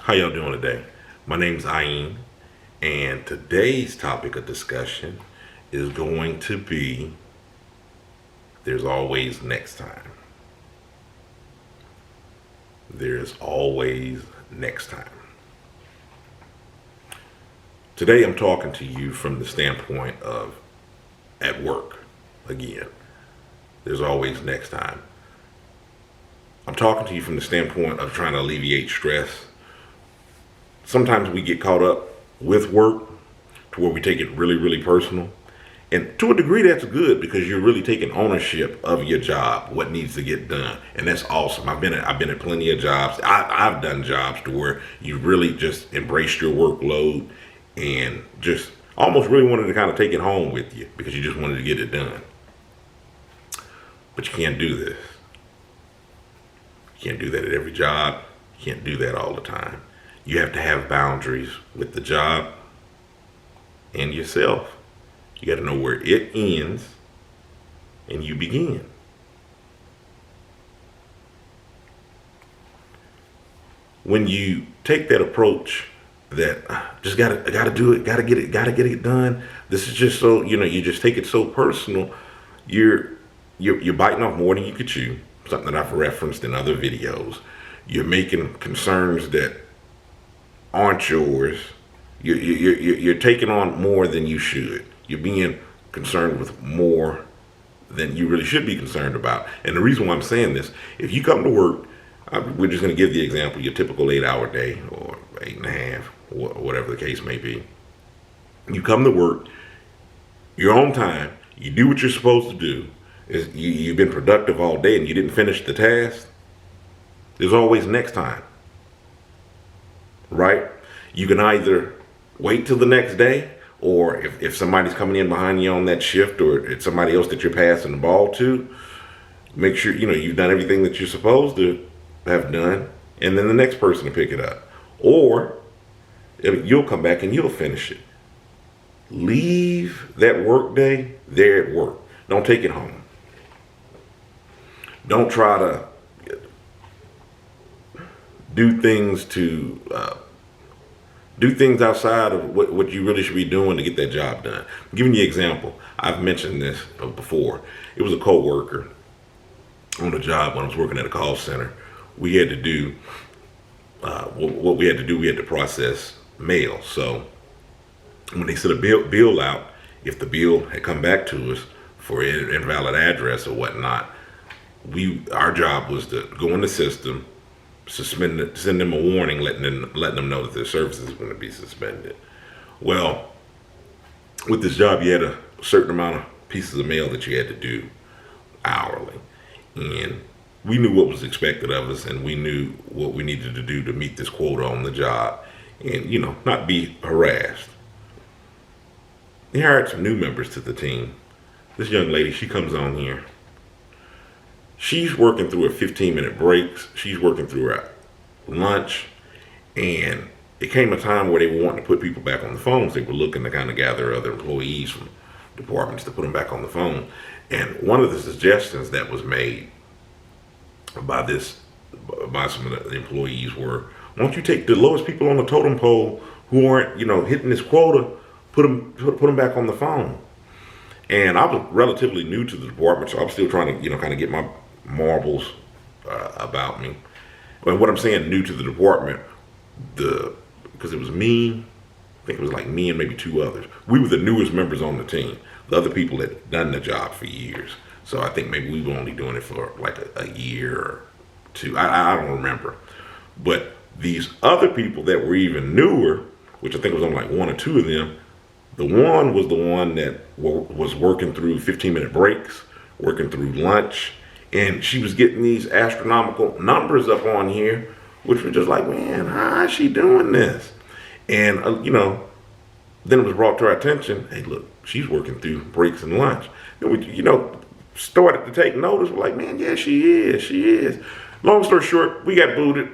How y'all doing today? My name's Ayin, and today's topic of discussion is going to be there's always next time. There's always next time. Today I'm talking to you from the standpoint of at work. Again, there's always next time. I'm talking to you from the standpoint of trying to alleviate stress. Sometimes we get caught up with work to where we take it really, really personal. And to a degree, that's good because you're really taking ownership of your job, what needs to get done, and that's awesome. I've been at plenty of jobs. I've done jobs to where you really just embraced your workload and just almost really wanted to kind of take it home with you because you just wanted to get it done. But you can't do this. You can't do that at every job. You can't do that all the time. You have to have boundaries with the job and yourself. You got to know where it ends and you begin. When you take that approach that just gotta do it, gotta get it done. This is just so you just take it so personal. You're biting off more than you could chew. Something that I've referenced in other videos. You're making concerns that aren't yours. You're taking on more than you should. You're being concerned with more than you really should be concerned about. And the reason why I'm saying this, if you come to work, we're just going to give the example, your typical 8-hour day or 8.5, whatever the case may be. You come to work, you're on time, you do what you're supposed to do. You've been productive all day and you didn't finish the task. There's always next time, right? You can either wait till the next day, or if somebody's coming in behind you on that shift, or it's somebody else that you're passing the ball to, make sure you've done everything that you're supposed to have done, and then the next person to pick it up. Or you'll come back and you'll finish it. Leave that work day there at work. Don't take it home. Don't try to do things outside of what you really should be doing to get that job done. I'm giving you an example. I've mentioned this before. It was a co-worker on a job when I was working at a call center. We had to do what we had to do. We had to process mail. So when they sent a bill out, if the bill had come back to us for an invalid address or whatnot, our job was to go in the system, suspend it, send them a warning, letting them know that their services are going to be suspended. Well, with this job, you had a certain amount of pieces of mail that you had to do hourly, and we knew what was expected of us, and we knew what we needed to do to meet this quota on the job, and not be harassed. They hired some new members to the team. This young lady, she comes on here. She's working through her 15-minute breaks. She's working through her lunch. And it came a time where they were wanting to put people back on the phones. They were looking to kind of gather other employees from departments to put them back on the phone. And one of the suggestions that was made by some of the employees were, why don't you take the lowest people on the totem pole who aren't, hitting this quota, put them back on the phone. And I was relatively new to the department, so I'm still trying to, kind of get my marbles about me. But what I'm saying, new to the department, because it was me, I think it was like me and maybe two others. We were the newest members on the team. The other people had done the job for years. So I think maybe we were only doing it for like a year or two. I don't remember. But these other people that were even newer, which I think was on like one or two of them, the one was the one that was working through 15-minute breaks, working through lunch, and she was getting these astronomical numbers up on here, which were just like, man, how is she doing this? And, then it was brought to our attention, hey, look, she's working through breaks and lunch. And we, started to take notice. We're like, man, yeah, she is. Long story short, we got booted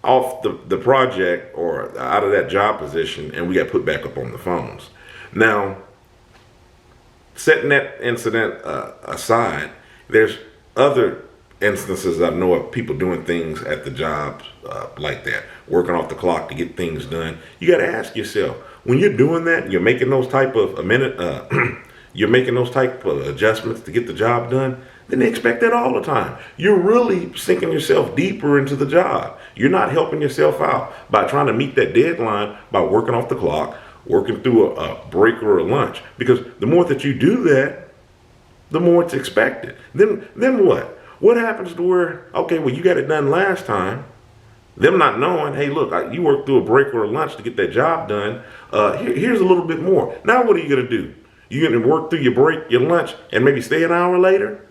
off the project or out of that job position, and we got put back up on the phones. Now, setting that incident aside, there's other instances I know of people doing things at the jobs like that, working off the clock to get things done. You got to ask yourself, when you're doing that, you're making those type of you're making those type of adjustments to get the job done. Then they expect that all the time. You're really sinking yourself deeper into the job. You're not helping yourself out by trying to meet that deadline by working off the clock, working through a break or a lunch. Because the more that you do that, the more it's expected. Then what? What happens to where, okay, well, you got it done last time. Them not knowing, hey, look, you worked through a break or a lunch to get that job done. Here's a little bit more. Now what are you going to do? You're going to work through your break, your lunch, and maybe stay an hour later?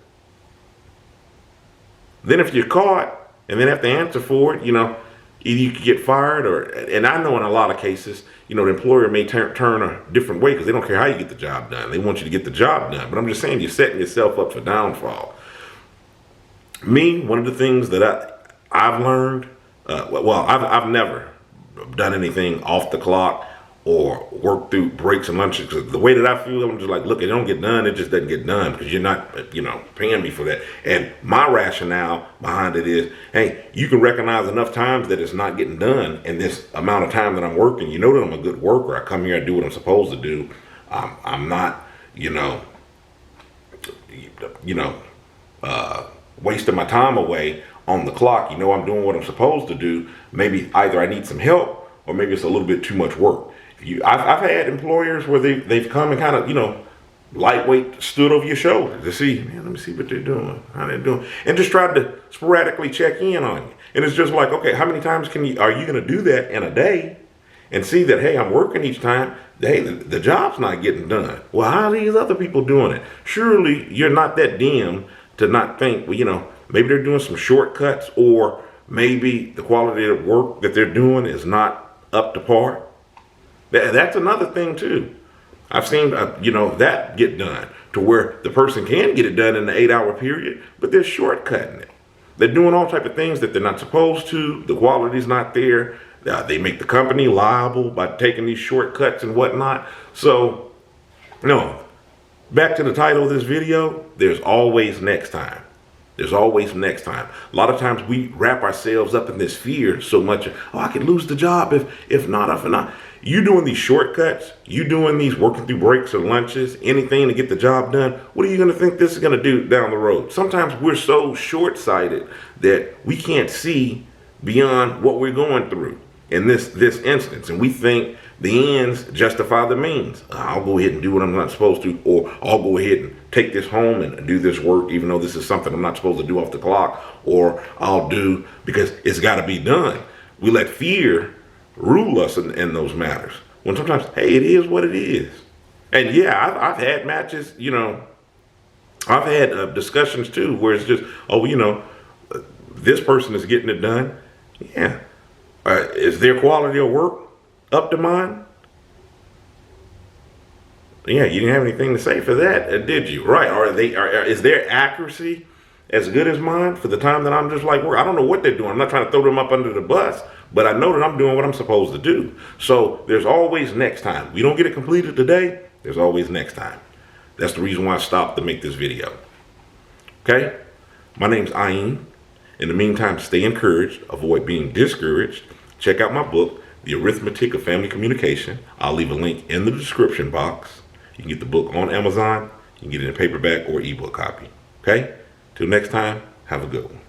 Then if you're caught and then have to answer for it, either you could get fired and I know in a lot of cases, the employer may turn a different way because they don't care how you get the job done. They want you to get the job done. But I'm just saying, you're setting yourself up for downfall. Me, one of the things that I've learned, I've never done anything off the clock or work through breaks and lunches. Because the way that I feel, I'm just like, look, it don't get done. It just doesn't get done because you're not, paying me for that. And my rationale behind it is, hey, you can recognize enough times that it's not getting done in this amount of time that I'm working. You know that I'm a good worker. I come here, I do what I'm supposed to do. I'm not, wasting my time away on the clock. I'm doing what I'm supposed to do. Maybe either I need some help or maybe it's a little bit too much work. I've had employers where they've come and kind of, lightweight stood over your shoulder to see, man, let me see what they're doing, how they're doing, and just tried to sporadically check in on you. And it's just like, okay, how many times are you going to do that in a day and see that, hey, I'm working each time, hey, the job's not getting done. Well, how are these other people doing it? Surely you're not that dim to not think, well, maybe they're doing some shortcuts, or maybe the quality of work that they're doing is not up to par. That's another thing too. I've seen, that get done to where the person can get it done in the 8-hour period, but they're shortcutting it. They're doing all type of things that they're not supposed to. The quality's not there. They make the company liable by taking these shortcuts and whatnot. So, back to the title of this video, there's always next time. There's always next time. A lot of times we wrap ourselves up in this fear so much. Oh, I could lose the job if not. You doing these shortcuts, you doing these working through breaks or lunches, anything to get the job done. What are you going to think this is going to do down the road? Sometimes we're so short-sighted that we can't see beyond what we're going through in this instance. And we think the ends justify the means. I'll go ahead and do what I'm not supposed to, or I'll go ahead and take this home and do this work even though this is something I'm not supposed to do off the clock, or I'll do because it's got to be done. We let fear rule us in those matters, when sometimes, hey, it is what it is. And yeah, I've had matches, I've had discussions too where it's just, this person is getting it done. Yeah. Is their quality of work up to mine? Yeah, you didn't have anything to say for that, did you? Right? Is their accuracy as good as mine for the time that I'm just like work? I don't know what they're doing. I'm not trying to throw them up under the bus, but I know that I'm doing what I'm supposed to do. So there's always next time. We don't get it completed today, there's always next time. That's the reason why I stopped to make this video. Okay? My name's Ayin. In the meantime, stay encouraged, avoid being discouraged. Check out my book, The Arithmetic of Family Communication. I'll leave a link in the description box. You can get the book on Amazon. You can get it in a paperback or ebook copy. Okay? Till next time, have a good one.